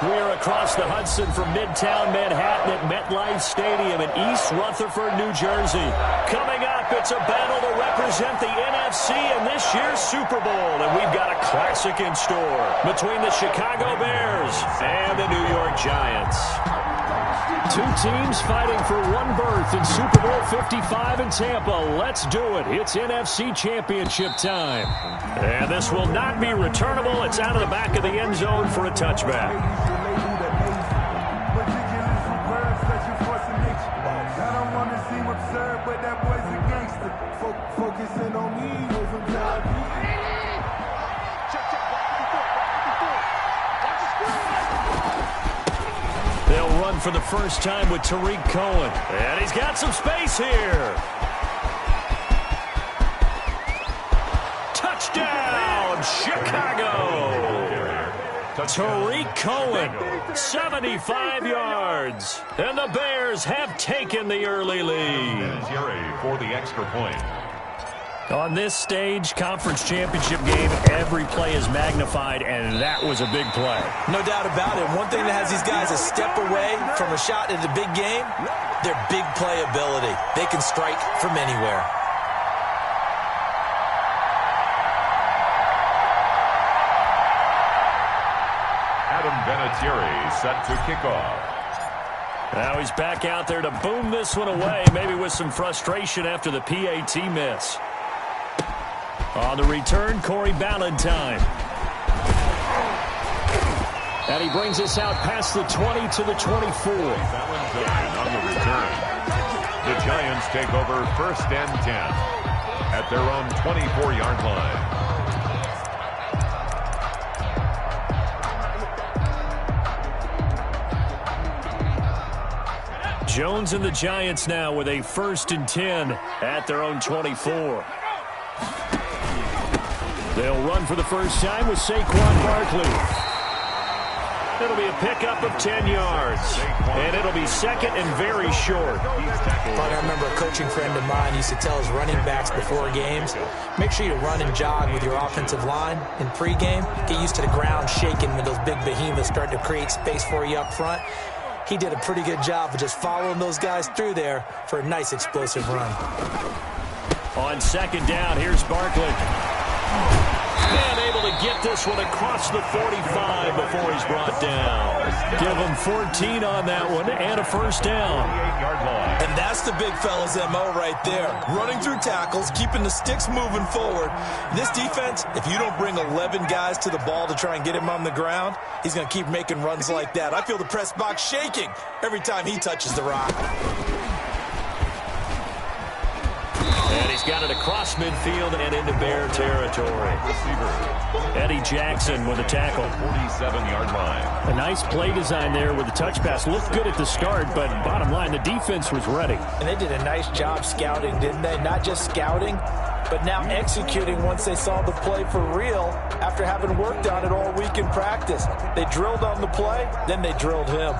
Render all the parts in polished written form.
We're across the Hudson from Midtown Manhattan at MetLife Stadium in East Rutherford, New Jersey. Coming up, it's a battle to represent the NFC in this year's Super Bowl, and we've got a classic in store between the Chicago Bears and the New York Giants. Two teams fighting for one berth in Super Bowl 55 in Tampa. Let's do it. It's NFC Championship time. And this will not be returnable. It's out of the back of the end zone for a touchback. They'll run for the first time with Tariq Cohen. And he's got some space here. Touchdown, Chicago. Tariq Cohen, 75 yards. And the Bears have taken the early lead. For the extra point. On this stage, conference championship game, every play is magnified, and that was a big play. No doubt about it. One thing that has these guys a step away from a shot at the big game, their big play ability. They can strike from anywhere. Adam Vinatieri set to kick off. Now he's back out there to boom this one away, maybe with some frustration after the PAT miss. On the return, Corey Ballantyne. And he brings us out past the 20 to the 24. Ballantyne on the return. The Giants take over 1st and 10 at their own 24-yard line. Jones and the Giants now with a 1st and 10 at their own 24. They'll run for the first time with Saquon Barkley. It'll be a pickup of 10 yards. And it'll be second and very short. I remember a coaching friend of mine used to tell his running backs before games, make sure you run and jog with your offensive line in pregame. Get used to the ground shaking when those big behemoths start to create space for you up front. He did a pretty good job of just following those guys through there for a nice explosive run. On 2nd down, here's Barkley. And able to get this one across the 45 before he's brought down. Give him 14 on that one and a 1st down. And that's the big fella's MO right there. Running through tackles, keeping the sticks moving forward. This defense, if you don't bring 11 guys to the ball to try and get him on the ground, he's going to keep making runs like that. I feel the press box shaking every time he touches the rock. And he's got it across midfield and into Bear territory. Eddie Jackson with a tackle. 47-yard line. A nice play design there with the touch pass. Looked good at the start, but bottom line, the defense was ready. And they did a nice job scouting, didn't they? Not just scouting, but now executing once they saw the play for real after having worked on it all week in practice. They drilled on the play, then they drilled him.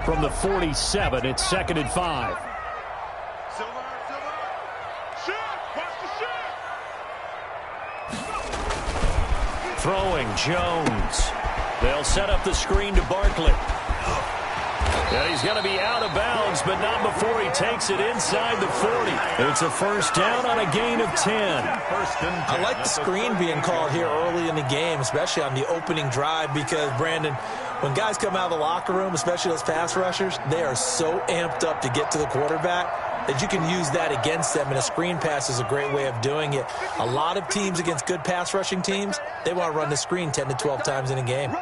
From the 47, it's 2nd and 5. Throwing, Jones. They'll set up the screen to Barkley. And he's going to be out of bounds, but not before he takes it inside the 40. It's a 1st down on a gain of 10. I like the screen being called here early in the game, especially on the opening drive, because, Brandon, when guys come out of the locker room, especially those pass rushers, they are so amped up to get to the quarterback that you can use that against them, and a screen pass is a great way of doing it. A lot of teams against good pass rushing teams, they want to run the screen 10 to 12 times in a game.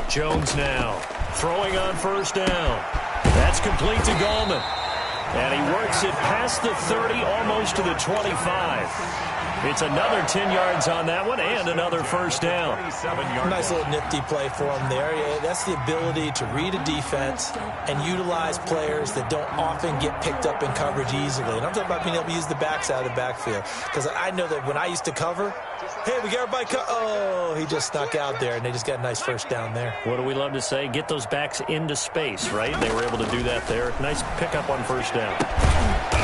Jones now throwing on 1st down. That's complete to Gallman. And he works it past the 30, almost to the 25. It's another 10 yards on that one and another 1st down. Nice little nifty play for him there. Yeah, that's the ability to read a defense and utilize players that don't often get picked up in coverage easily. And I'm talking about being able to use the backside of the backfield. Because I know that when I used to cover, hey, we got everybody oh, he just snuck out there, and they just got a nice 1st down there. What do we love to say? Get those backs into space, right? They were able to do that there. Nice pickup on 1st down.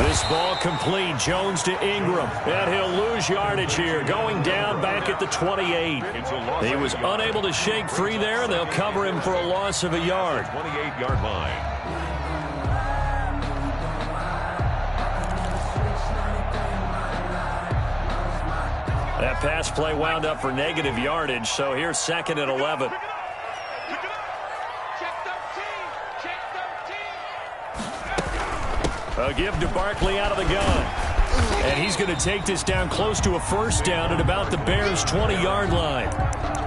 This ball complete. Jones to Ingram. And he'll lose yardage here. Going down back at the 28. He was unable to shake free there, and they'll cover him for a loss of a yard. 28-yard line. That pass play wound up for negative yardage, so here's 2nd and 11. A give to Barkley out of the gun. And he's going to take this down close to a first down at about the Bears' 20-yard line.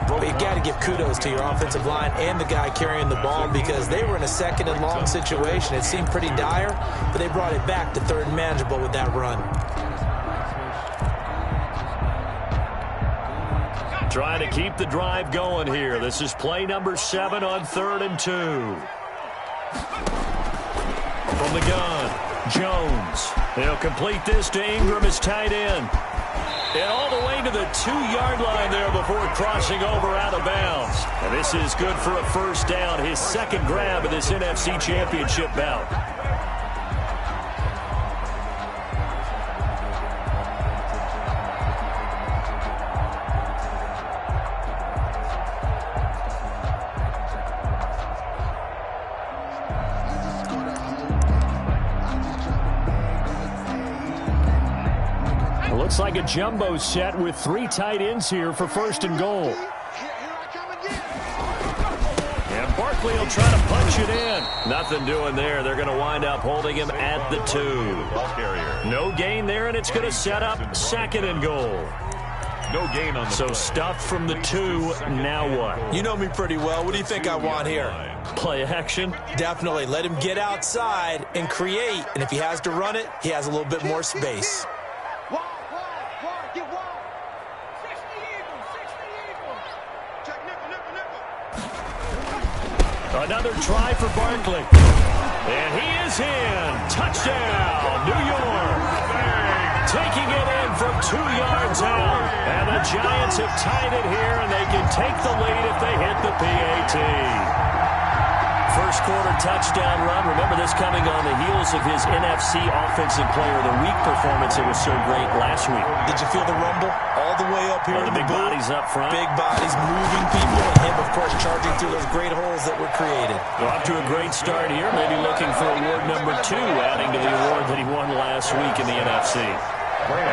Well, you've got to give kudos to your offensive line and the guy carrying the ball because they were in a 2nd and long situation. It seemed pretty dire, but they brought it back to 3rd and manageable with that run. Trying to keep the drive going here. This is play number 7 on 3rd and 2. From the gun, Jones. They'll complete this to Ingram as tight end. And all the way to the 2-yard line there before crossing over out of bounds. And this is good for a first down, his 2nd grab of this NFC Championship bout. Looks like a jumbo set with 3 tight ends here for 1st and goal. And Barkley will try to punch it in. Nothing doing there. They're going to wind up holding him at the 2. No gain there, and it's going to set up 2nd and goal. No gain on the So stuffed from the 2. Now what? You know me pretty well. What do you think I want here? Play action? Definitely. Let him get outside and create. And if he has to run it, he has a little bit more space. Another try for Barkley. And he is in. Touchdown, New York. Taking it in from 2 yards out. And the Giants have tied it here, and they can take the lead if they hit the PAT. First quarter touchdown run. Remember this coming on the heels of his NFC Offensive Player of the Week performance. It was so great last week. Did you feel the rumble all the way up here? The big bodies up front. Big bodies moving people, and him, of course, charging through those great holes that were created. Well, off to a great start here. Maybe looking for award number 2, adding to the award that he won last week in the NFC.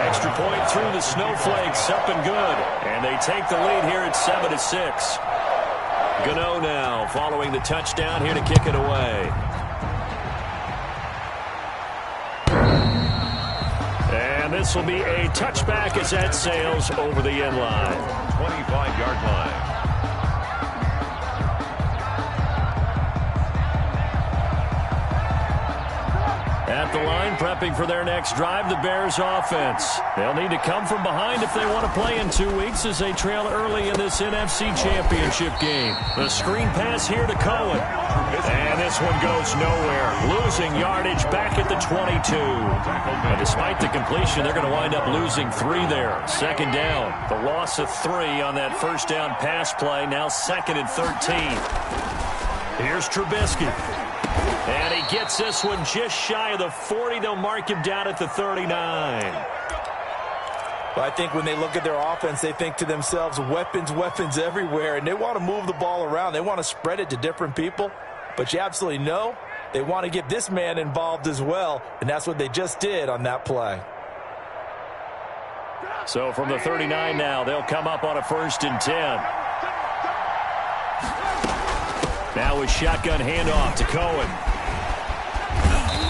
Extra point through the snowflakes, up and good. And they take the lead here at 7-6. Gano now following the touchdown here to kick it away. And this will be a touchback as that sails over the end line. 25-yard line. At the line, prepping for their next drive, the Bears offense. They'll need to come from behind if they want to play in 2 weeks as they trail early in this NFC Championship game. The screen pass here to Cohen. And this one goes nowhere. Losing yardage back at the 22. And despite the completion, they're going to wind up losing 3 there. 2nd down. The loss of 3 on that first down pass play. Now 2nd and 13. Here's Trubisky. And he gets this one just shy of the 40. They'll mark him down at the 39. Well, I think when they look at their offense, they think to themselves, weapons, weapons everywhere, and they want to move the ball around. They want to spread it to different people, but you absolutely know they want to get this man involved as well, and that's what they just did on that play. So from the 39 now, they'll come up on a 1st and 10. Now a shotgun handoff to Cohen.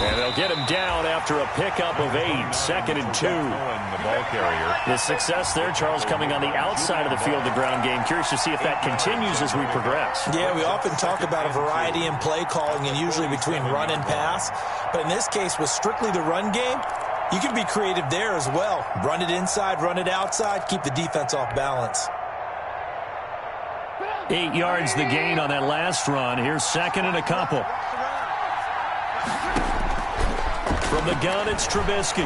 And they'll get him down after a pickup of 8. 2nd and 2. The ball carrier. The success there, Charles, coming on the outside of the field, the ground game. Curious to see if that continues as we progress. Yeah, we often talk about a variety in play calling and usually between run and pass. But in this case, with strictly the run game, you can be creative there as well. Run it inside, run it outside, keep the defense off balance. 8 yards the gain on that last run. Here's 2nd and a couple. From the gun, it's Trubisky.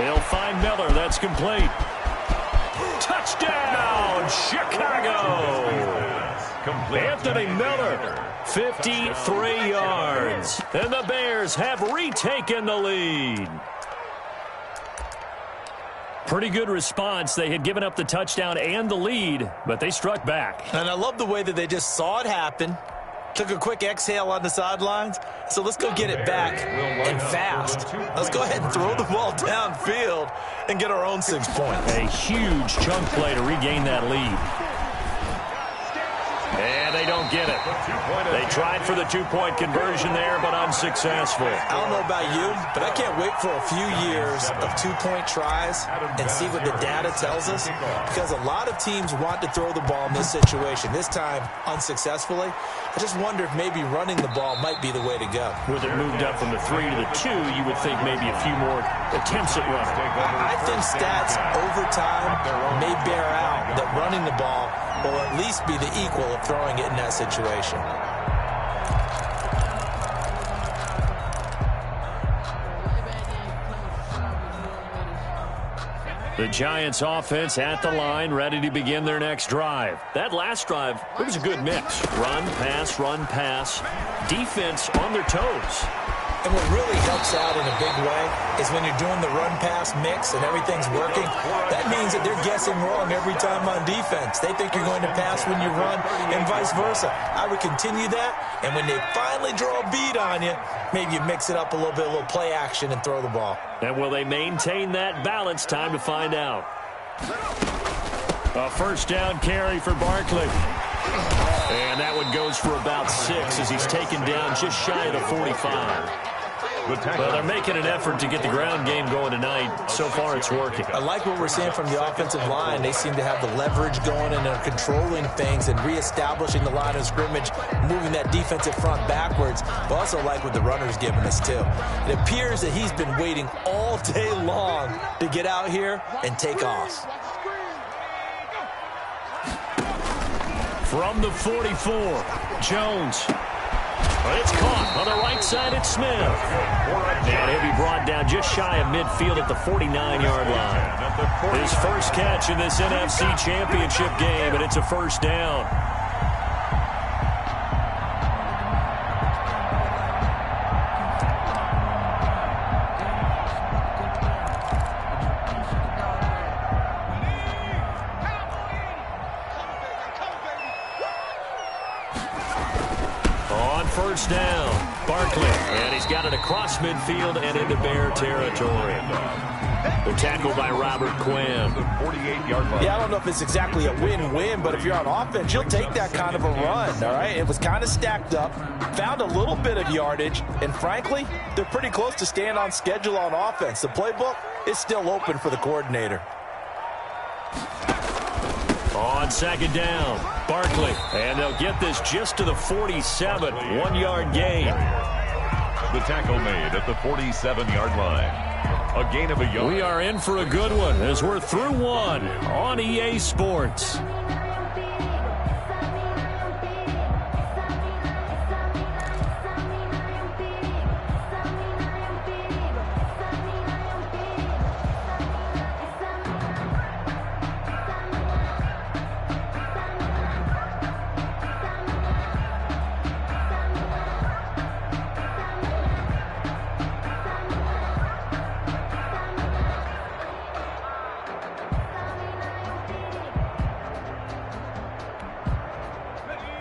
He'll find Miller. That's complete. Touchdown, Chicago! Anthony Miller, 53 yards. And the Bears have retaken the lead. Pretty good response. They had given up the touchdown and the lead, but they struck back. And I love the way that they just saw it happen, took a quick exhale on the sidelines. So let's go get it back and fast. Let's go ahead and throw the ball downfield and get our own 6 points. A huge chunk play to regain that lead. And they don't get it. They tried for the two-point conversion there, but unsuccessful. I don't know about you, but I can't wait for a few years of two-point tries and see what the data tells us, because a lot of teams want to throw the ball in this situation. This time, unsuccessfully. I just wonder if maybe running the ball might be the way to go. With it moved up from the 3 to the 2, you would think maybe a few more attempts at running. I think stats over time may bear out that running the ball will at least be the equal of throwing it in that situation. The Giants offense at the line, ready to begin their next drive. That last drive, it was a good mix. Run, pass, defense on their toes. And what really helps out in a big way is when you're doing the run-pass mix and everything's working, that means that they're guessing wrong every time on defense. They think you're going to pass when you run and vice versa. I would continue that, and when they finally draw a bead on you, maybe you mix it up a little bit, a little play action, and throw the ball. And will they maintain that balance? Time to find out. A first down carry for Barkley. And that one goes for about 6 as he's taken down just shy of the 45. Well, they're making an effort to get the ground game going tonight. So far, it's working. I like what we're seeing from the offensive line. They seem to have the leverage going and are controlling things and reestablishing the line of scrimmage, moving that defensive front backwards. But also like what the runner's giving us, too. It appears that he's been waiting all day long to get out here and take off. From the 44, Jones. But it's caught on the right side at Smith. And he'll be brought down just shy of midfield at the 49-yard line. His first catch in this NFC Championship game, and it's a first down. First down, Barkley, and he's got it across midfield and into Bear territory. The tackle by Robert Quinn. Yeah, I don't know if it's exactly a win-win, but if you're on offense, you'll take that kind of a run, all right? It was kind of stacked up, found a little bit of yardage, and frankly, they're pretty close to staying on schedule on offense. The playbook is still open for the coordinator. On second down, Barkley, and they'll get this just to the 47, 1-yard gain. The tackle made at the 47-yard line. A gain of a yard. We are in for a good one as we're through one on EA Sports.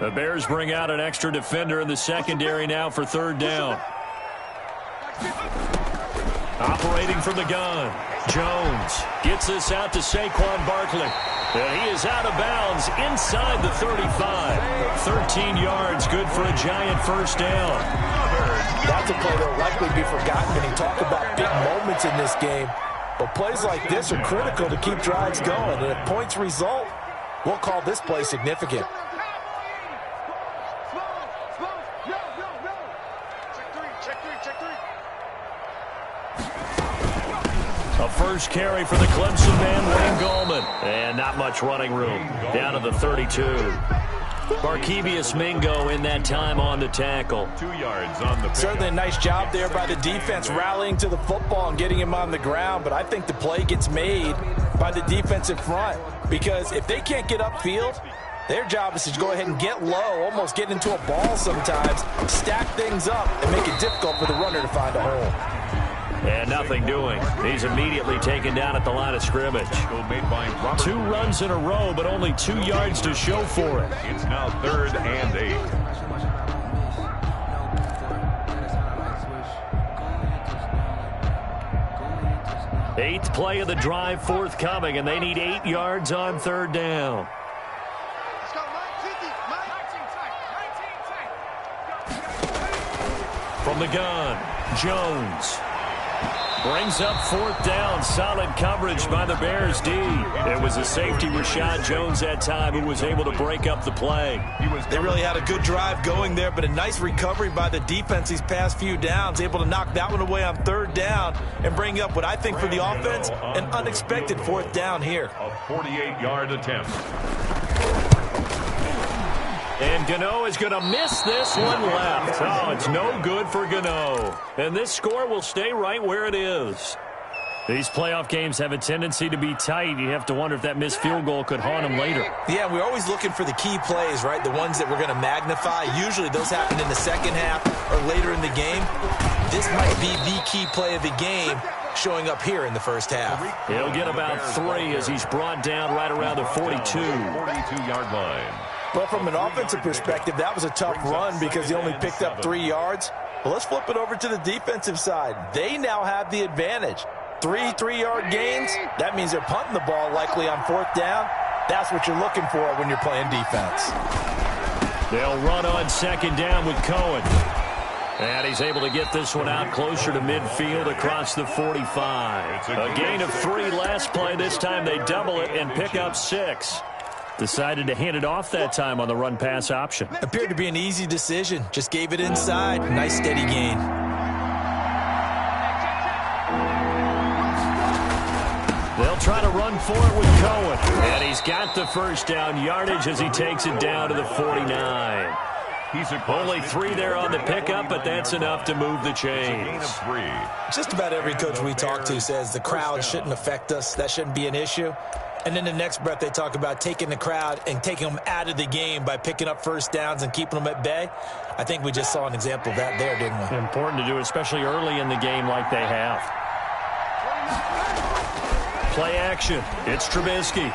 The Bears bring out an extra defender in the secondary now for third down. Operating from the gun, Jones gets this out to Saquon Barkley. And he is out of bounds inside the 35. 13 yards, good for a Giant first down. That's a play that will likely be forgotten when you talk about big moments in this game. But plays like this are critical to keep drives going. And if points result, we'll call this play significant. A first carry for the Clemson man, Wayne Gallman. And not much running room. Down to the 32. Barkevius Mingo in that time on the tackle. 2 yards on the pick. Certainly a nice job there by the defense rallying to the football and getting him on the ground. But I think the play gets made by the defensive front. Because if they can't get upfield, Their job is to go ahead and get low, almost get into a ball sometimes, stack things up, and make it difficult for the runner to find a hole. And nothing doing. He's immediately taken down at the line of scrimmage. 2 runs in a row, but only 2 yards to show for it. It's now 3rd and 8. Eighth play of the drive forthcoming, and they need 8 yards on 3rd down. From the gun, Jones brings up 4th down. Solid coverage by the Bears D. It was a safety, Rashad Jones, that time, who was able to break up the play. They really had a good drive going there, but a nice recovery by the defense these past few downs, able to knock that one away on 3rd down and bring up what I think for the offense, an unexpected 4th down here. A 48-yard attempt. And Gano is going to miss this one left. Oh, it's no good for Gano. And this score will stay right where it is. These playoff games have a tendency to be tight. You have to wonder if that missed field goal could haunt them later. Yeah, we're always looking for the key plays, right? The ones that we're going to magnify. Usually those happen in the second half or later in the game. This might be the key play of the game showing up here in the first half. He'll get about 3 as he's brought down right around the 42. 42-yard line. Well, from an offensive perspective, that was a tough run because he only picked up 3 yards. But let's flip it over to the defensive side. They now have the advantage. 3 3-yard gains, that means they're punting the ball likely on 4th down. That's what you're looking for when you're playing defense. They'll run on 2nd down with Cohen. And he's able to get this one out closer to midfield across the 45. A gain of 3 last play. This time they double it and pick up 6. Decided to hand it off that time on the run-pass option. Appeared to be an easy decision. Just gave it inside. Nice steady gain. They'll try to run for it with Cohen. And he's got the 1st down yardage as he takes it down to the 49. Only 3 there on the pickup, but that's enough to move the chains. Just about every coach we talk to says the crowd shouldn't affect us. That shouldn't be an issue. And in the next breath, they talk about taking the crowd and taking them out of the game by picking up 1st downs and keeping them at bay. I think we just saw an example of that there, didn't we? Important to do, especially early in the game like they have. Play action. It's Trubisky.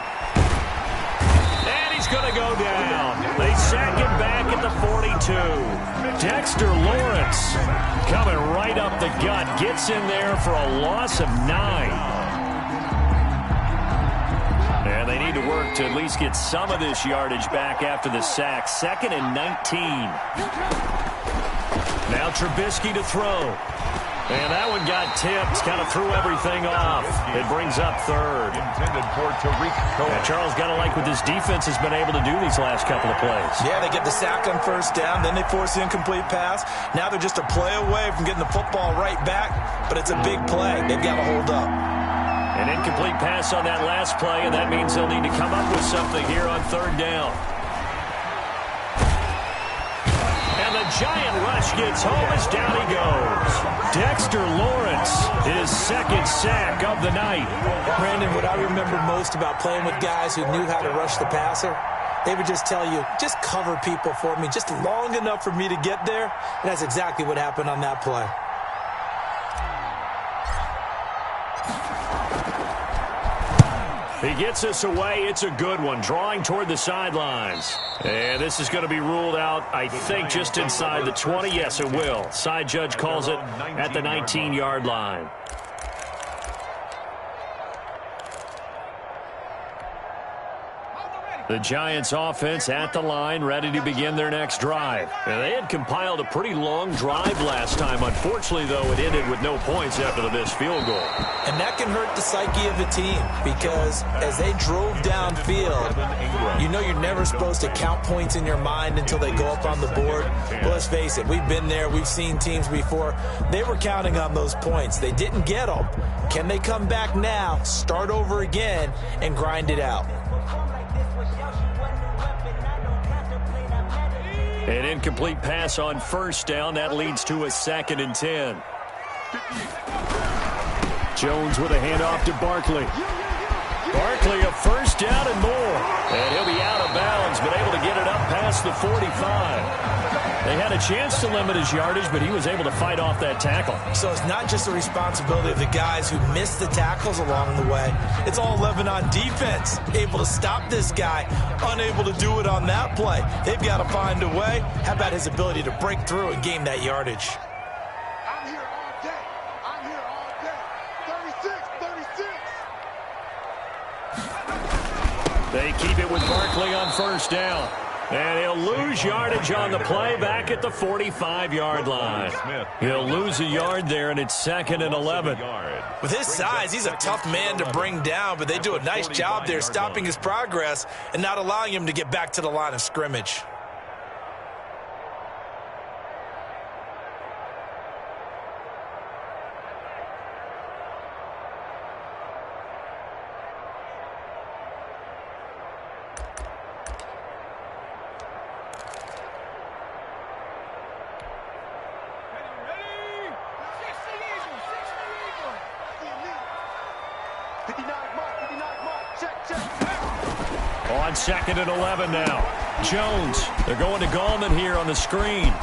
And he's going to go down. They sack him back at the 42. Dexter Lawrence coming right up the gut. Gets in there for a loss of 9. And they need to work to at least get some of this yardage back after the sack. 2nd and 19. Now Trubisky to throw. And that one got tipped, kind of threw everything off. It brings up 3rd. Intended for Tariq Cohen. And Charles, got to like what this defense has been able to do these last couple of plays. Yeah, they get the sack on 1st down, then they force the incomplete pass. Now they're just a play away from getting the football right back, but it's a big play. They've got to hold up. An incomplete pass on that last play, and that means they'll need to come up with something here on 3rd down. And the giant rush gets home as down he goes. Dexter Lawrence, his 2nd sack of the night. Brandon, what I remember most about playing with guys who knew how to rush the passer, they would just tell you, just cover people for me, just long enough for me to get there. And that's exactly what happened on that play. He gets us away. It's a good one. Drawing toward the sidelines. And this is going to be ruled out, I think, just inside the 20. Yes, it will. Side judge calls it at the 19-yard line. The Giants offense at the line, ready to begin their next drive. And they had compiled a pretty long drive last time. Unfortunately, though, it ended with no points after the missed field goal. And that can hurt the psyche of a team because as they drove downfield, you know you're never supposed to count points in your mind until they go up on the board. But let's face it, we've been there. We've seen teams before. They were counting on those points. They didn't get them. Can they come back now, start over again, and grind it out? An incomplete pass on 1st down. That leads to a 2nd and 10. Jones with a handoff to Barkley. Barkley, a first down and more. And he'll be out of bounds, but able to get it up past the 45. They had a chance to limit his yardage, but he was able to fight off that tackle. So it's not just the responsibility of the guys who missed the tackles along the way. It's all 11 on defense, able to stop this guy, unable to do it on that play. They've got to find a way. How about his ability to break through and gain that yardage? I'm here all day. I'm here all day. 36, 36. They keep it with Barkley on first down. And he'll lose yardage on the play back at the 45-yard line. He'll lose a yard there, and it's 2nd and 11. With his size, he's a tough man to bring down, but they do a nice job there stopping his progress and not allowing him to get back to the line of scrimmage. On 2nd and 11 now. Jones, they're going to Gallman here on the screen.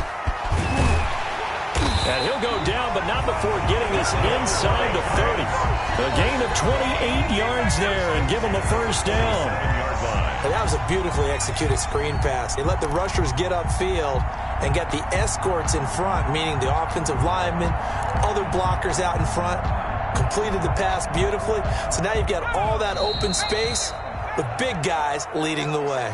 And he'll go down, but not before getting this inside the 30. A gain of 28 yards there and give him a first down. That was a beautifully executed screen pass. They let the rushers get upfield and get the escorts in front, meaning the offensive linemen, other blockers out in front, completed the pass beautifully. So now you've got all that open space with big guys leading the way.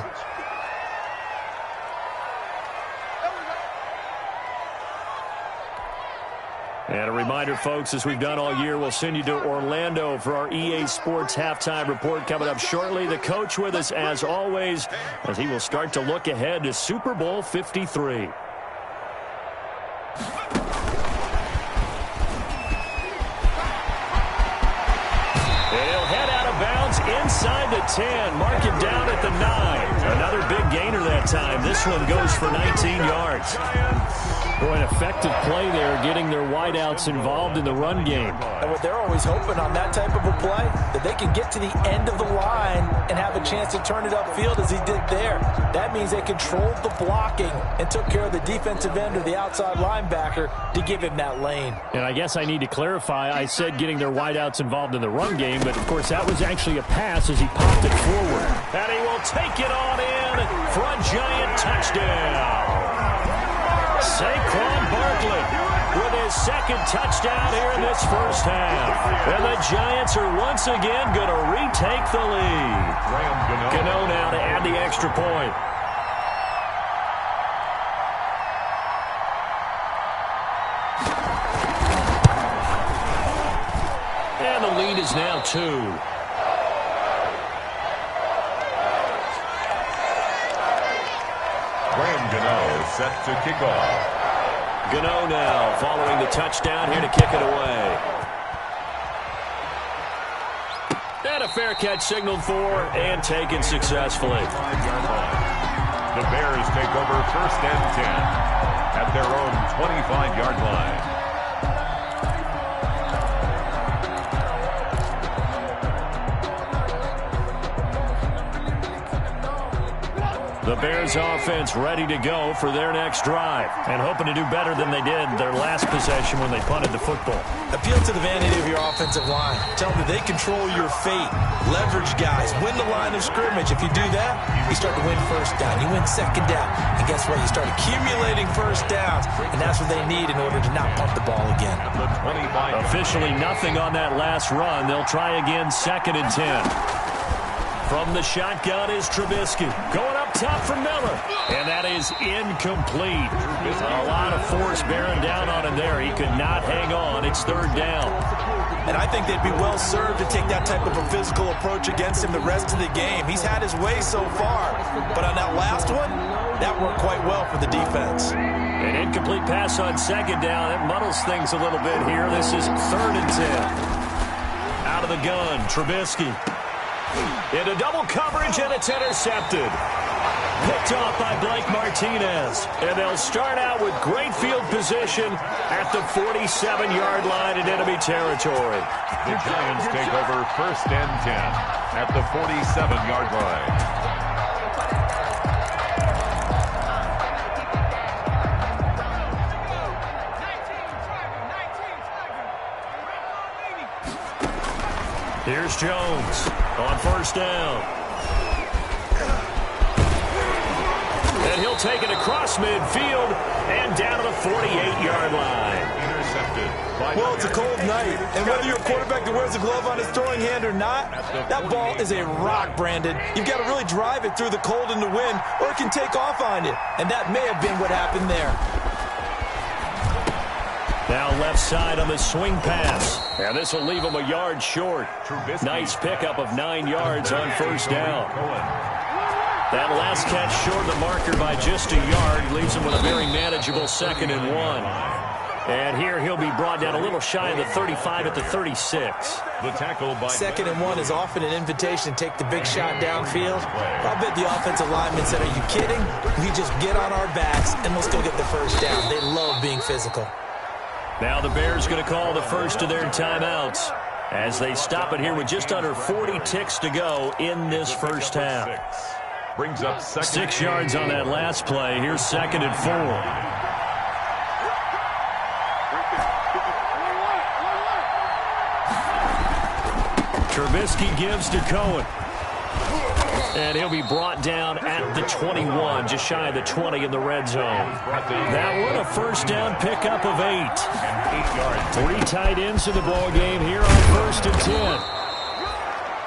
And a reminder, folks, as we've done all year, we'll send you to Orlando for our EA Sports halftime report coming up shortly. The coach with us, as always, as he will start to look ahead to Super Bowl 53. Inside the 10, mark him down at the 9. Another big gainer that time. This one goes for 19 yards. Boy, an effective play there, getting their wideouts involved in the run game. And what they're always hoping on that type of a play, that they can get to the end of the line and have a chance to turn it upfield as he did there. That means they controlled the blocking and took care of the defensive end or the outside linebacker to give him that lane. And I guess I need to clarify, I said getting their wideouts involved in the run game, but of course that was actually a pass as he popped it forward. And he will take it on in for a Giant touchdown. Saquon Barkley with his second touchdown here in this first half. And the Giants are once again going to retake the lead. Gano now to add the extra point. And the lead is now 2. Set to kick off. Gano now following the touchdown here to kick it away. And a fair catch signaled for and taken successfully. The Bears take over 1st and 10 at their own 25-yard line. The Bears offense ready to go for their next drive and hoping to do better than they did their last possession when they punted the football. Appeal to the vanity of your offensive line. Tell them that they control your fate. Leverage guys. Win the line of scrimmage. If you do that, you start to win first down. You win second down. And guess what? You start accumulating first downs. And that's what they need in order to not punt the ball again. Officially nothing on that last run. They'll try again 2nd and 10. From the shotgun is Trubisky. Going up top for Miller. And that is incomplete. A lot of force bearing down on him there. He could not hang on. It's 3rd down. And I think they'd be well served to take that type of a physical approach against him the rest of the game. He's had his way so far. But on that last one, that worked quite well for the defense. An incomplete pass on 2nd down. It muddles things a little bit here. This is 3rd and 10. Out of the gun, Trubisky. Into double coverage, and it's intercepted. Picked off by Blake Martinez. And they'll start out with great field position at the 47-yard line in enemy territory. The Giants take over 1st and 10 at the 47-yard line. Here's Jones on 1st down. And he'll take it across midfield and down to the 48-yard line. Intercepted. Well, it's a cold night, and whether you're a quarterback that wears a glove on his throwing hand or not, that ball is a rock, Brandon. You've got to really drive it through the cold and the wind, or it can take off on you. And that may have been what happened there. Now left side on the swing pass. And this will leave him a yard short. Nice pickup of 9 yards on 1st down. That last catch short of the marker by just a yard leaves him with a very manageable 2nd and 1. And here he'll be brought down a little shy of the 35 at the 36. The tackle by 2nd and 1 is often an invitation to take the big shot downfield. I'll bet the offensive lineman said, are you kidding? We just get on our backs and let's go get the 1st down. They love being physical. Now the Bears going to call the first of their timeouts as they stop it here with just under 40 ticks to go in this first half. Brings up 6 yards on that last play. Here's 2nd and 4. Trubisky gives to Cohen. And he'll be brought down at the 21, just shy of the 20 in the red zone. That one a 1st down pickup of 8. 3 tight ends in the ball game here on 1st and 10.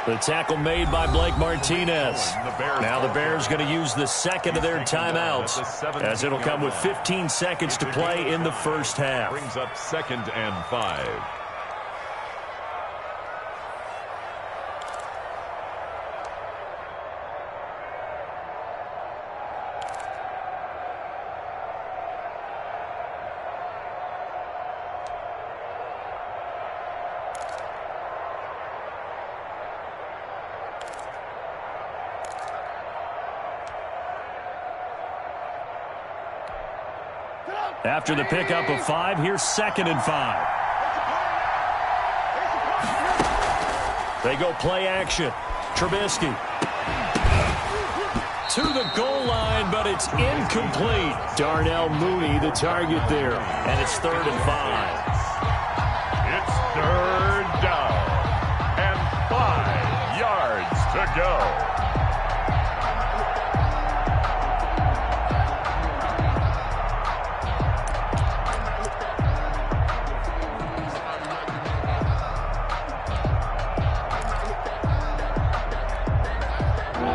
The tackle made by Blake Martinez. Now the Bears going to use the 2nd of their timeouts as it'll come with 15 seconds to play in the first half. Brings up 2nd and 5. After the pickup of 5, here's 2nd and 5. They go play action. Trubisky to the goal line, but it's incomplete. Darnell Mooney, the target there, and it's 3rd and 5. It's 3rd down and 5 yards to go.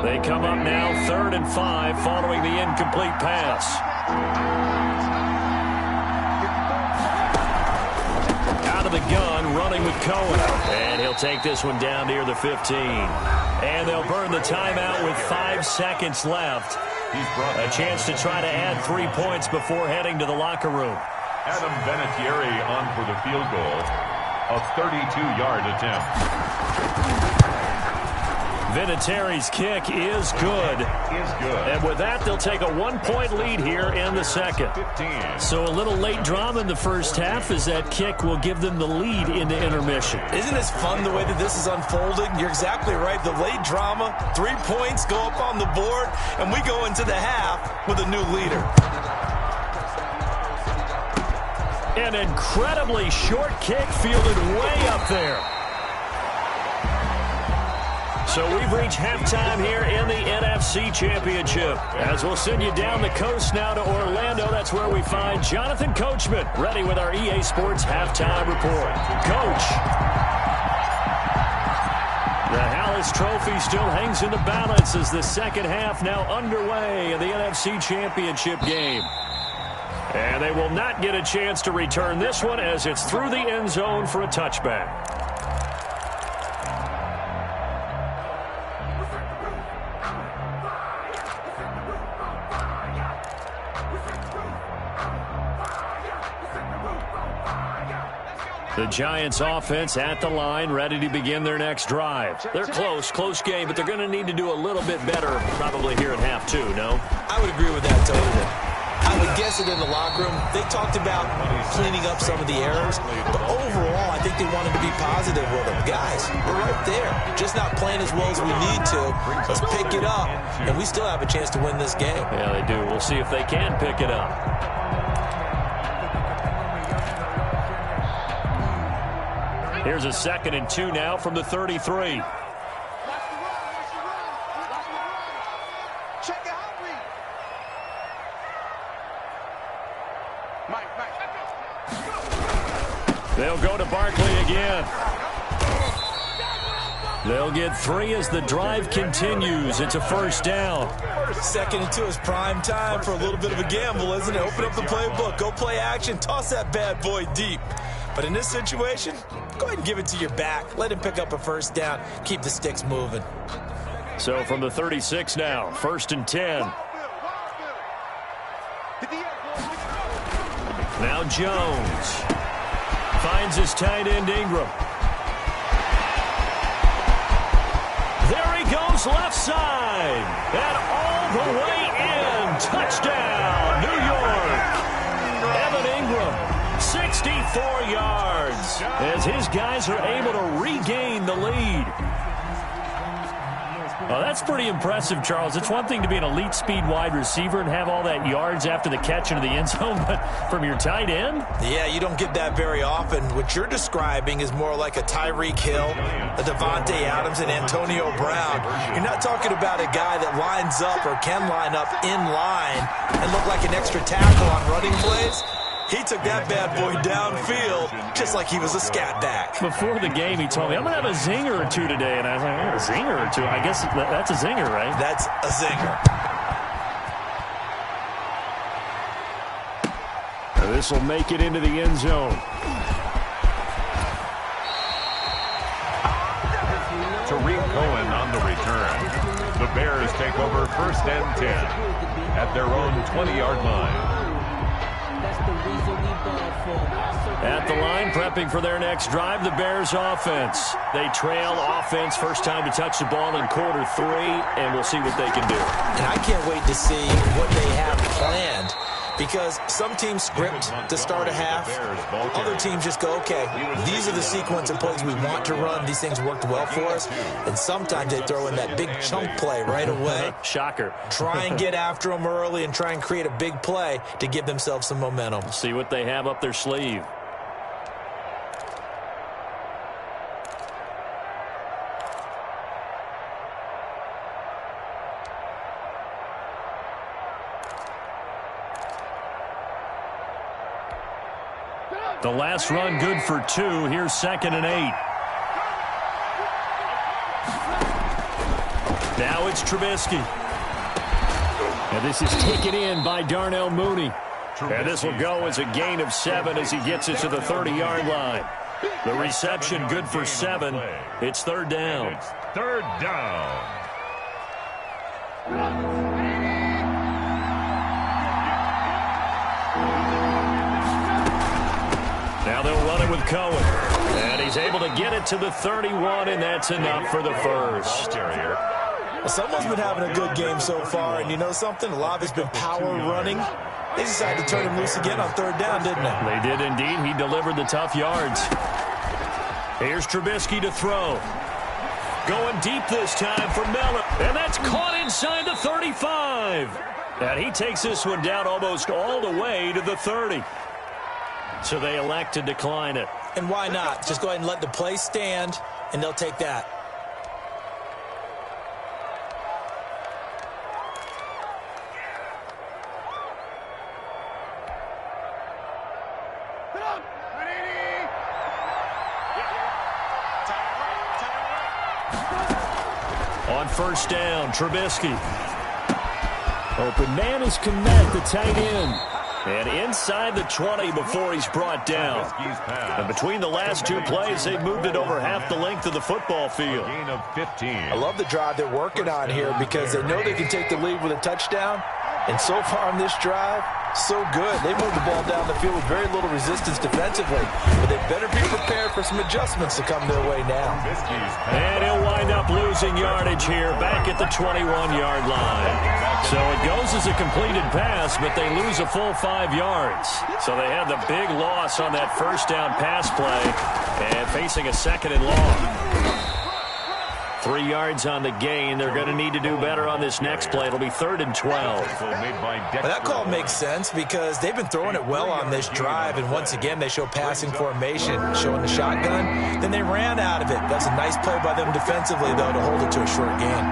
They come up now 3rd and 5 following the incomplete pass. Out of the gun, running with Cohen. And he'll take this one down near the 15. And they'll burn the timeout with 5 seconds left. A chance to try to add 3 points before heading to the locker room. Adam Vinatieri on for the field goal. A 32-yard attempt. Vinatieri's kick is good. And with that, they'll take a 1-point lead here in the second. 15. So a little late drama in the first half as that kick will give them the lead into intermission. Isn't this fun the way that this is unfolding? You're exactly right. The late drama, 3 points go up on the board, and we go into the half with a new leader. An incredibly short kick fielded way up there. So we've reached halftime here in the NFC Championship. As we'll send you down the coast now to Orlando, that's where we find Jonathan Coachman, ready with our EA Sports Halftime Report. Coach. The Hallis Trophy still hangs in the balance as the second half now underway in the NFC Championship game. And they will not get a chance to return this one as it's through the end zone for a touchback. The Giants offense at the line, ready to begin their next drive. They're close game, but they're going to need to do a little bit better probably here in half two, no? I would agree with that totally. I would guess it in the locker room. They talked about cleaning up some of the errors, but overall, I think they wanted to be positive with them. Guys, we're right there. Just not playing as well as we need to. Let's pick it up, and we still have a chance to win this game. Yeah, they do. We'll see if they can pick it up. Here's a 2nd and 2 now from the 33. They'll go to Barkley again. They'll get 3 as the drive continues. It's a 1st down. 2nd and 2 is prime time for a little bit of a gamble, isn't it? Open up the playbook, go play action, toss that bad boy deep. But in this situation, go ahead and give it to your back. Let him pick up a 1st down. Keep the sticks moving. So from the 36 now, 1st and 10. Now Jones finds his tight end Ingram. There he goes left side. And all the way in. Touchdown, New York. Evan Ingram, 64 yards. As his guys are able to regain the lead. Oh, that's pretty impressive, Charles. It's one thing to be an elite speed wide receiver and have all that yards after the catch into the end zone, but from your tight end? Yeah, you don't get that very often. What you're describing is more like a Tyreek Hill, a Devontae Adams, and Antonio Brown. You're not talking about a guy that lines up or can line up in line and look like an extra tackle on running plays. He took that bad boy downfield just like he was a scat back. Before the game, he told me, I'm going to have a zinger or two today. And I was like, oh, a zinger or two? I guess that's a zinger, right? That's a zinger. This will make it into the end zone. Tariq Cohen on the return. The Bears take over 1st and 10 at their own 20-yard line. At the line, prepping for their next drive, the Bears offense. They trail offense, first time to touch the ball in quarter 3, and we'll see what they can do. And I can't wait to see what they have planned, because some teams script to start a half. Other teams just go, okay, these are the sequence of plays we want to run. These things worked well for us. And sometimes they throw in that big chunk play right away. Shocker. Try and get after them early and try and create a big play to give themselves some momentum. See what they have up their sleeve. The last run good for 2. Here's 2nd and 8. Now it's Trubisky. And this is taken in by Darnell Mooney. And this will go as a gain of 7 as he gets it to the 30-yard line. The reception good for 7. It's 3rd down. It's 3rd down. Now they'll run it with Cohen. And he's able to get it to the 31, and that's enough for the first. Well, someone's been having a good game so far, and you know something? A lot of it's been power running. They decided to turn him loose again on 3rd down, didn't they? They did indeed. He delivered the tough yards. Here's Trubisky to throw. Going deep this time for Miller. And that's caught inside the 35. And he takes this one down almost all the way to the 30. So they elect to decline it. And why not? Just go ahead and let the play stand, and they'll take that. On 1st down, Trubisky. Open man is Kmet, the tight end. And inside the 20 before he's brought down. And between the last 2 plays, they've moved it over half the length of the football field. Gain of 15. I love the drive they're working on here because they know they can take the lead with a touchdown. And so far on this drive, so good. They moved the ball down the field with very little resistance defensively, but they better be prepared for some adjustments to come their way now. And he'll wind up losing yardage here back at the 21-yard line. So it goes as a completed pass, but they lose a full 5 yards. So they had the big loss on that first down pass play and facing a second and long. 3 yards on the gain. They're going to need to do better on this next play. It'll be 3rd and 12. Well, that call makes sense because they've been throwing it well on this drive, and once again they show passing formation, showing the shotgun. Then they ran out of it. That's a nice play by them defensively, though, to hold it to a short gain.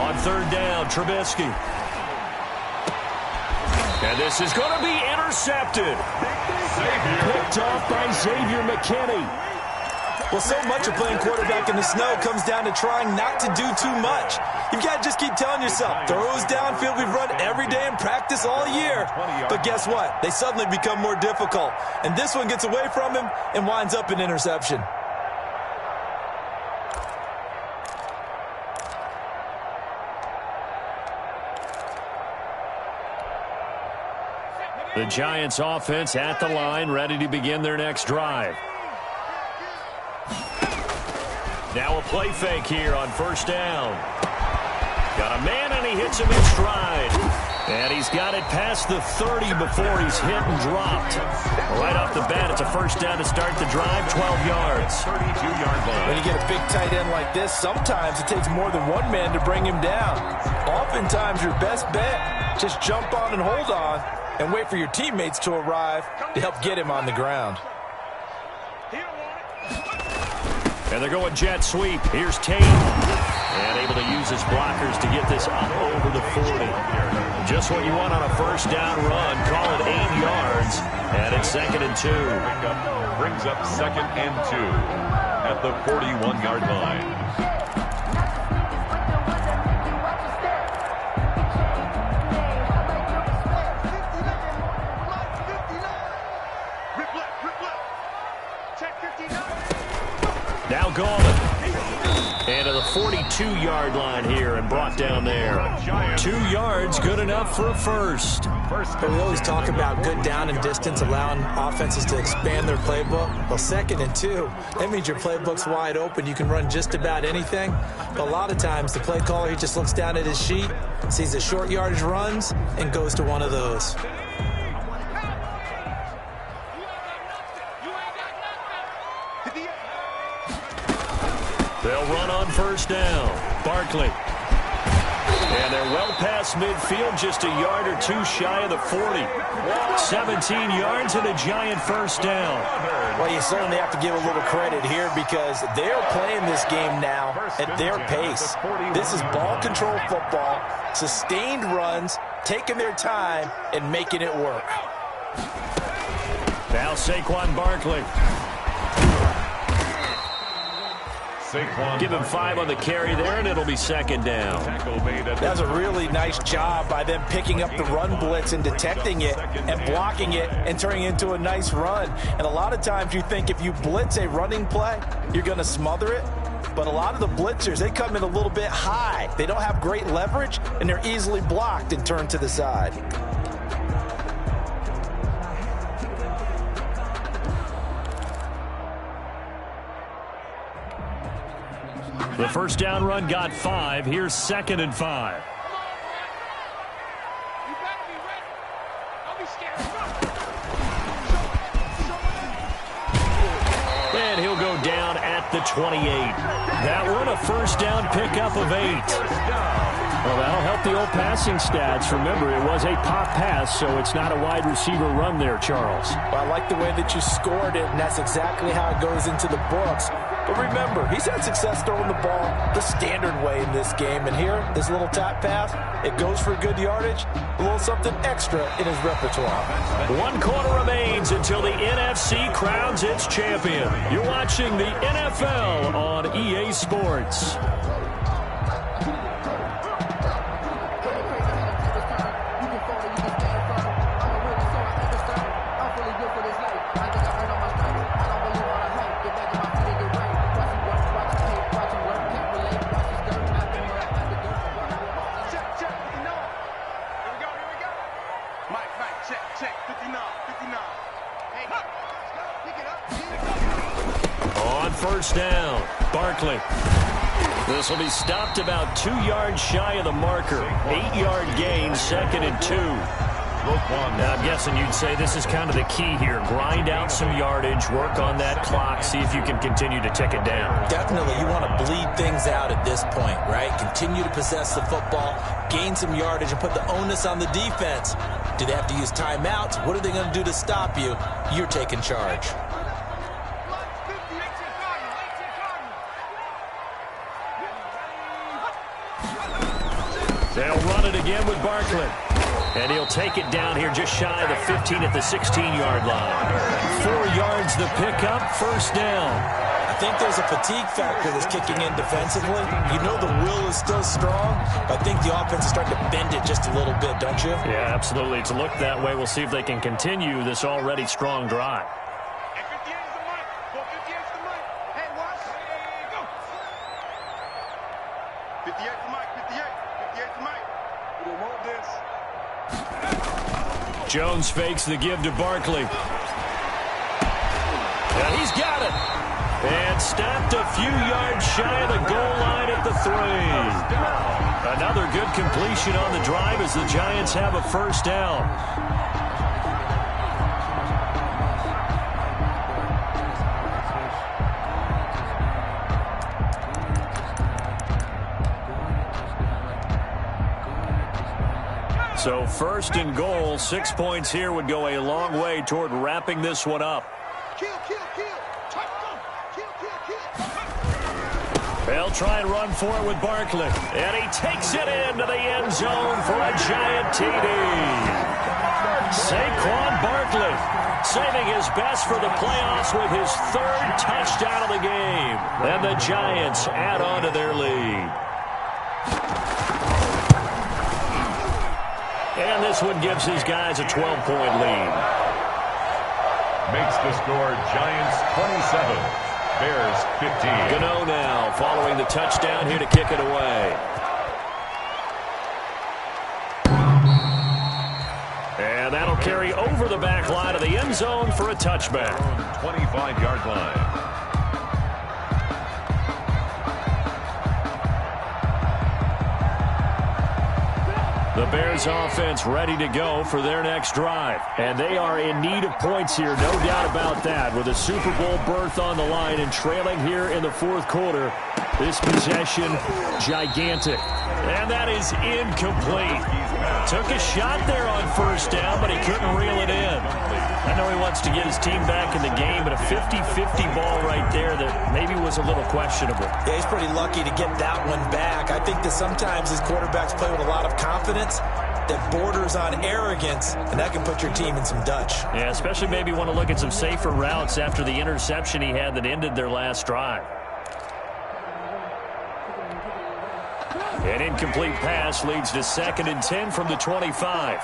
On 3rd down, Trubisky. And this is going to be intercepted. Picked off by Xavier McKinney. Well, so much of playing quarterback in the snow comes down to trying not to do too much. You've got to just keep telling yourself, throws downfield we've run every day in practice all year. But guess what? They suddenly become more difficult. And this one gets away from him and winds up an interception. The Giants offense at the line, ready to begin their next drive. Now a play fake here on 1st down. Got a man, and he hits him in stride. And he's got it past the 30 before he's hit and dropped. Right off the bat, it's a 1st down to start the drive, 12 yards. 32-yard line. When you get a big tight end like this, sometimes it takes more than one man to bring him down. Oftentimes, your best bet, just jump on and hold on and wait for your teammates to arrive to help get him on the ground. And they're going jet sweep. Here's Tate. And able to use his blockers to get this up over the 40. Just what you want on a 1st down run. Call it 8 yards. And it's 2nd and 2. Brings up 2nd and 2 at the 41-yard line. Now gone. And to the 42-yard line here and brought down there. 2 yards, good enough for a first. But we always talk about good down and distance, allowing offenses to expand their playbook. Well, 2nd and 2, that means your playbook's wide open. You can run just about anything. But a lot of times, the play caller, he just looks down at his sheet, sees the short yardage runs, and goes to one of those. They'll run on 1st down. Barkley. And they're well past midfield, just a yard or two shy of the 40. 17 yards and a Giant 1st down. Well, you certainly have to give a little credit here because they're playing this game now at their pace. This is ball control football, sustained runs, taking their time, and making it work. Now Saquon Barkley. Give him 5 on the carry there, and it'll be 2nd down. That's a really nice job by them picking up the run blitz and detecting it and blocking it and turning it into a nice run. And a lot of times you think if you blitz a running play, you're going to smother it. But a lot of the blitzers, they come in a little bit high. They don't have great leverage, and they're easily blocked and turned to the side. The 1st down run got 5. Here's 2nd and 5. And he'll go down at the 28. That one a 1st down pickup of 8. Well, that'll help the old passing stats. Remember, it was a pop pass, so it's not a wide receiver run there, Charles. Well, I like the way that you scored it, and that's exactly how it goes into the books. But remember, he's had success throwing the ball the standard way in this game. And here, this little tap pass, it goes for good yardage, a little something extra in his repertoire. 1 quarter remains until the NFC crowns its champion. You're watching the NFL on EA Sports. on first down. Barkley. This will be stopped about 2 yards shy of the marker. 8-yard gain, 2nd and 2. Now, I'm guessing you'd say this is kind of the key here. Grind out some yardage, work on that clock, see if you can continue to tick it down. Definitely, you want to bleed things out at this point, right? Continue to possess the football, gain some yardage, and put the onus on the defense. Do they have to use timeouts? What are they going to do to stop you? You're taking charge. They'll run it again with Barkley. And he'll take it down here just shy of the 15 at the 16-yard line. 4 yards the pickup, first down. I think there's a fatigue factor that's kicking in defensively. You know the will is still strong, but I think the offense is starting to bend it just a little bit, don't you? Yeah, absolutely. It's looked that way. We'll see if they can continue this already strong drive. Jones fakes the give to Barkley. And he's got it. And stopped a few yards shy of the goal line at the 3. Another good completion on the drive as the Giants have a first down. So first and goal, 6 points here would go a long way toward wrapping this one up. They'll try and run for it with Barkley. And he takes it into the end zone for a giant TD. Saquon Barkley saving his best for the playoffs with his 3rd touchdown of the game. And the Giants add on to their lead. And this one gives his guys a 12-point lead. Makes the score Giants 27, Bears 15. Gano now following the touchdown here to kick it away. And that'll carry over the back line of the end zone for a touchback. 25-yard line. The Bears offense ready to go for their next drive. And they are in need of points here, no doubt about that. With a Super Bowl berth on the line and trailing here in the 4th quarter, this possession, gigantic. And that is incomplete. Took a shot there on first down, but he couldn't reel it in. I know he wants to get his team back in the game, but a 50-50 ball right there that maybe was a little questionable. Yeah, he's pretty lucky to get that one back. I think that sometimes his quarterbacks play with a lot of confidence that borders on arrogance, and that can put your team in some Dutch. Yeah, especially maybe want to look at some safer routes after the interception he had that ended their last drive. An incomplete pass leads to 2nd and 10 from the 25.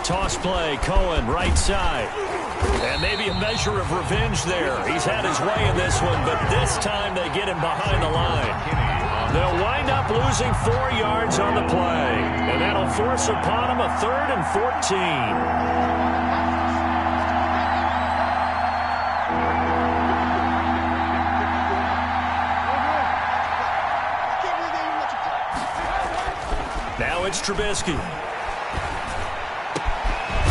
Toss play, Cohen, right side. And maybe a measure of revenge there. He's had his way in this one, but this time they get him behind the line. They'll wind up losing 4 yards on the play. And that'll force upon him a 3rd and 14. Now it's Trubisky.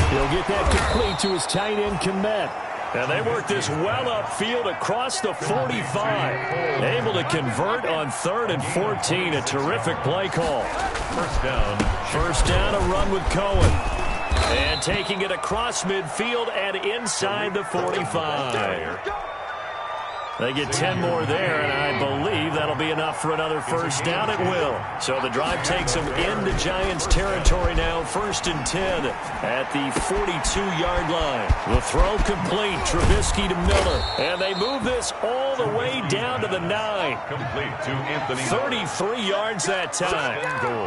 He'll get that complete to his tight end, Komet. And they work this well upfield across the 45. Able to convert on 3rd and 14. A terrific play call. First down. First down, a run with Cohen. And taking it across midfield and inside the 45. They get 10 more there, and I believe that'll be enough for another first down. It will. So the drive takes them into Giants territory now. 1st and 10 at the 42-yard line. The throw complete. Trubisky to Miller. And they move this all the way down to the 9. Complete to Anthony. 33 yards that time.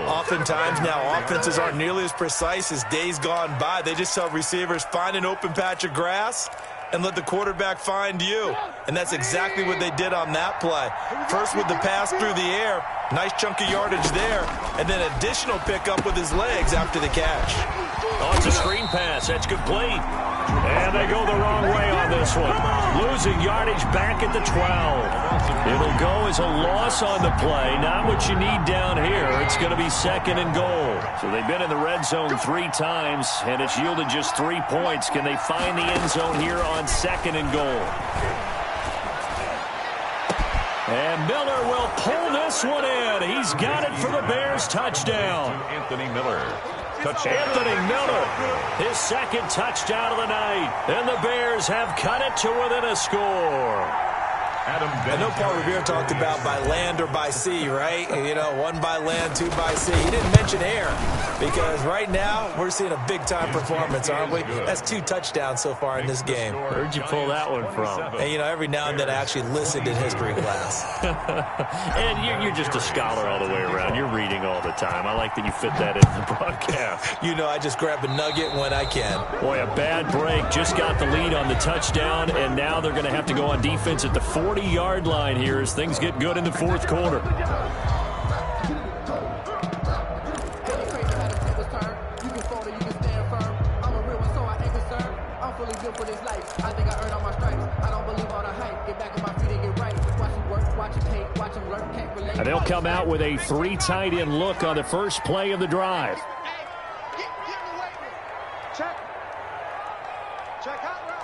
Oftentimes now offenses aren't nearly as precise as days gone by. They just tell receivers, find an open patch of grass and let the quarterback find you. And that's exactly what they did on that play. First with the pass through the air, nice chunk of yardage there, and then additional pickup with his legs after the catch. Oh, it's a screen pass. That's complete. And they go the wrong way on this one. Losing yardage back at the 12. It'll go as a loss on the play. Not what you need down here. It's going to be 2nd and goal. So they've been in the red zone 3 times, and it's yielded just 3 points. Can they find the end zone here on 2nd and goal? And Miller will pull this one in. He's got it for the Bears touchdown. Anthony Miller. Touchdown. Anthony Miller, his 2nd touchdown of the night. And the Bears have cut it to within a score. I know Paul Revere talked about by land or by sea, right? You know, 1 by land, 2 by sea. He didn't mention air because right now we're seeing a big-time performance, aren't we? That's 2 touchdowns so far in this game. Where'd you pull that one from? And, you know, every now and then I actually listened in history class. And you're just a scholar all the way around. You're reading all the time. I like that you fit that in the broadcast. You know, I just grab a nugget when I can. Boy, a bad break. Just got the lead on the touchdown, and now they're going to have to go on defense at the 40-yard line here as things get good in the 4th quarter. And they'll come out with a 3 tight end look on the first play of the drive. Check out route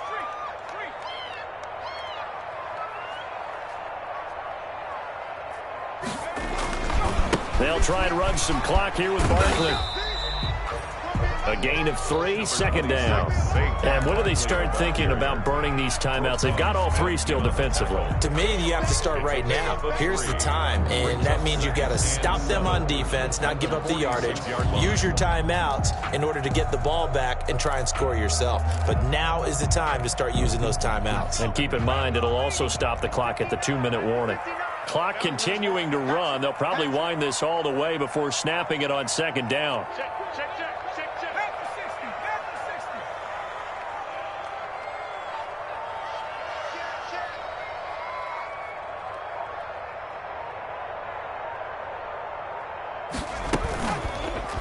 3. They'll try and run some clock here with Barkley. A gain of 3, 2nd down. And what do they start thinking about burning these timeouts? They've got all 3 still defensively. To me, you have to start right now. Here's the time, and that means you've got to stop them on defense, not give up the yardage, use your timeouts in order to get the ball back and try and score yourself. But now is the time to start using those timeouts. And keep in mind, it'll also stop the clock at the 2-minute warning. Clock continuing to run. They'll probably wind this all the way before snapping it on 2nd down.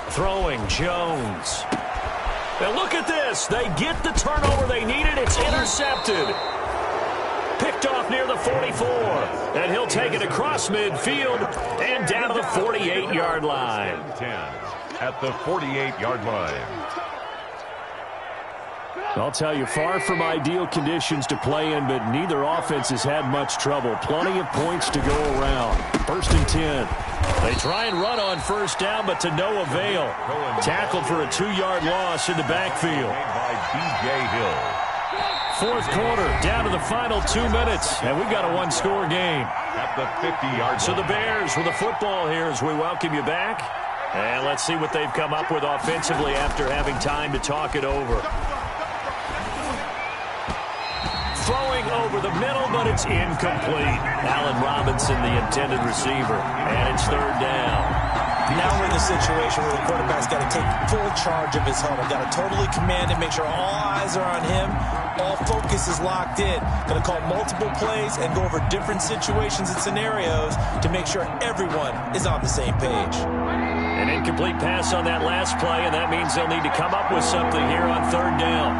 Throwing Jones. Now look at this. They get the turnover they needed. It's intercepted. Picked off near the 44. And he'll take it across midfield and down to the 48-yard line. 10 at the 48-yard line. I'll tell you, far from ideal conditions to play in, but neither offense has had much trouble. Plenty of points to go around. 1st and 10. They try and run on 1st down, but to no avail. Tackled for a 2-yard loss in the backfield. By B.J. Hill. 4th quarter, down to the final 2 minutes, and we've got a 1-score game. At the 50-yard line. So the Bears with the football here as we welcome you back. And let's see what they've come up with offensively after having time to talk it over. Throwing over the middle, but it's incomplete. Allen Robinson, the intended receiver, and it's 3rd down. Now we're in the situation where the quarterback's got to take full charge of his huddle. Got to totally command it, make sure all eyes are on him. All focus is locked in. Going to call multiple plays and go over different situations and scenarios to make sure everyone is on the same page. An incomplete pass on that last play, and that means they'll need to come up with something here on 3rd down.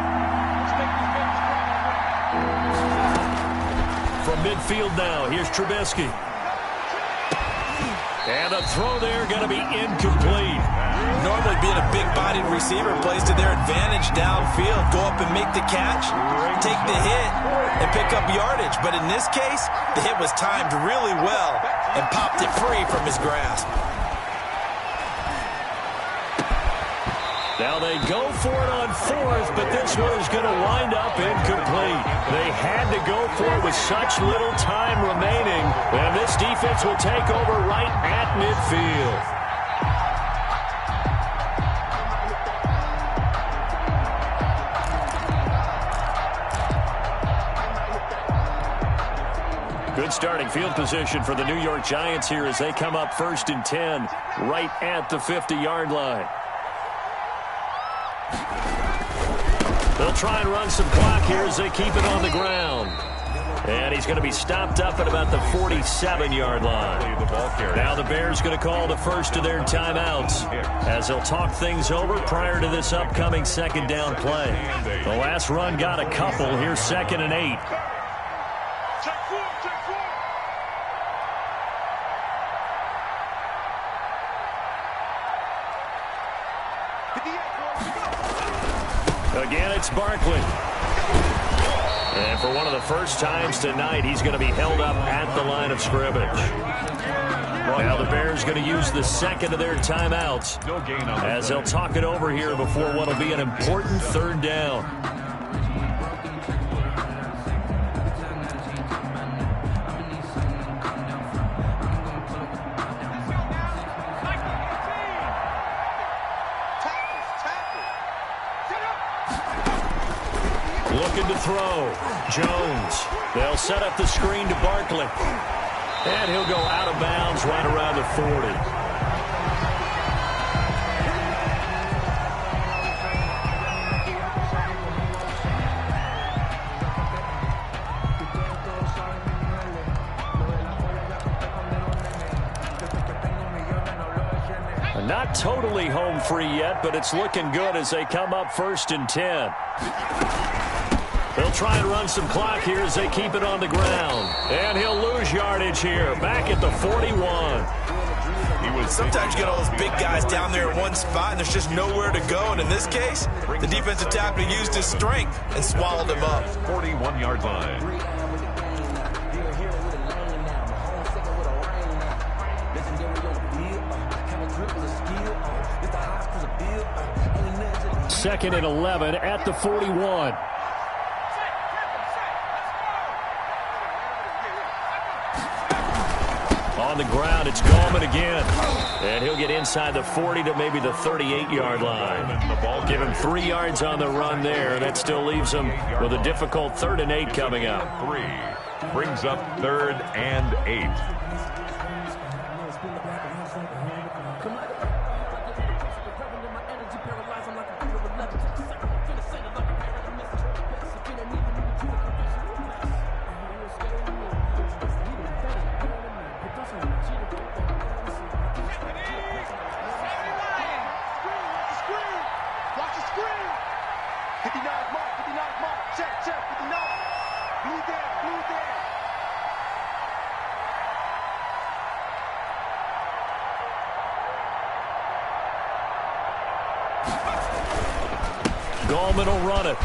From midfield now, here's Trubisky. And a throw there going to be incomplete. Normally being a big-bodied receiver plays to their advantage downfield. Go up and make the catch, take the hit, and pick up yardage. But in this case, the hit was timed really well and popped it free from his grasp. Now they go for it on 4th, but this one is going to wind up incomplete. They had to go for it with such little time remaining, and this defense will take over right at midfield. Good starting field position for the New York Giants here as they come up 1st and 10 right at the 50-yard line. They'll try and run some clock here as they keep it on the ground. And he's going to be stopped up at about the 47-yard line. Now the Bears going to call the first of their timeouts as they'll talk things over prior to this upcoming second down play. The last run got a couple. Here's 2nd and 8. Again, it's Barkley. And for one of the first times tonight, he's going to be held up at the line of scrimmage. Now the Bears going to use the second of their timeouts as they'll talk it over here before what will be an important third down. Looking to throw. Jones. They'll set up the screen to Barkley. And he'll go out of bounds right around the 40. Not totally home free yet, but it's looking good as they come up 1st and 10. They'll try and run some clock here as they keep it on the ground. And he'll lose yardage here, back at the 41. Sometimes you get all those big guys down there in one spot, and there's just nowhere to go. And in this case, the defensive tackle used his strength and swallowed him up. 41-yard line. Second and 11 at the 41. On the ground, it's Gallman again. And he'll get inside the 40 to maybe the 38-yard line. Give him 3 yards on the run there. That still leaves him with a difficult 3rd and 8 coming up. 3 brings up 3rd and 8. Gallman will run it.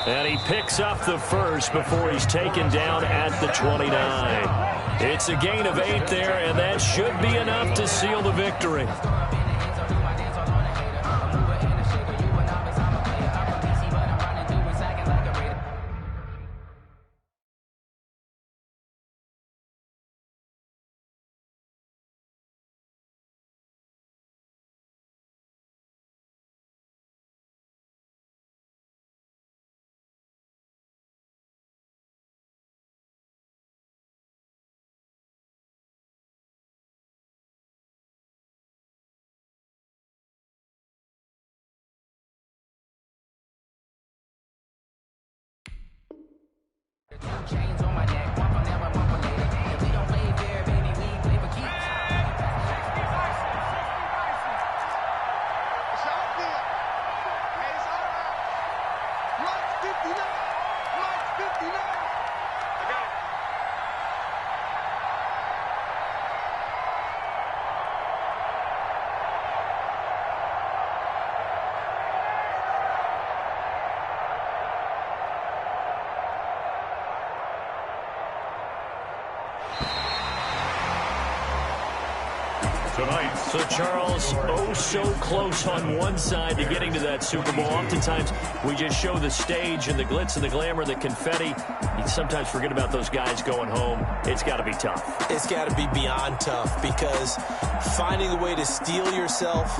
And he picks up the first before he's taken down at the 29. It's a gain of 8 there, and that should be enough to seal the victory. Chains on my neck, one from them, one from later. If we don't play fair, baby, we play for keeps. It's out there. Hey, it's all right. Mike's 59. Mike's 59. I got it. Tonight. So, Charles, oh so close on one side to getting to that Super Bowl. Oftentimes, we just show the stage and the glitz and the glamour, the confetti. You sometimes forget about those guys going home. It's got to be tough. It's got to be beyond tough because finding a way to steel yourself,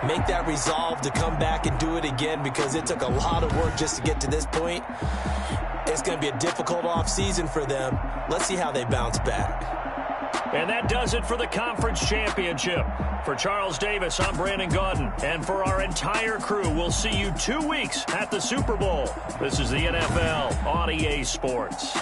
make that resolve to come back and do it again because it took a lot of work just to get to this point. It's going to be a difficult offseason for them. Let's see how they bounce back. And that does it for the conference championship. For Charles Davis, I'm Brandon Gaudin. And for our entire crew, we'll see you 2 weeks at the Super Bowl. This is the NFL on EA Sports.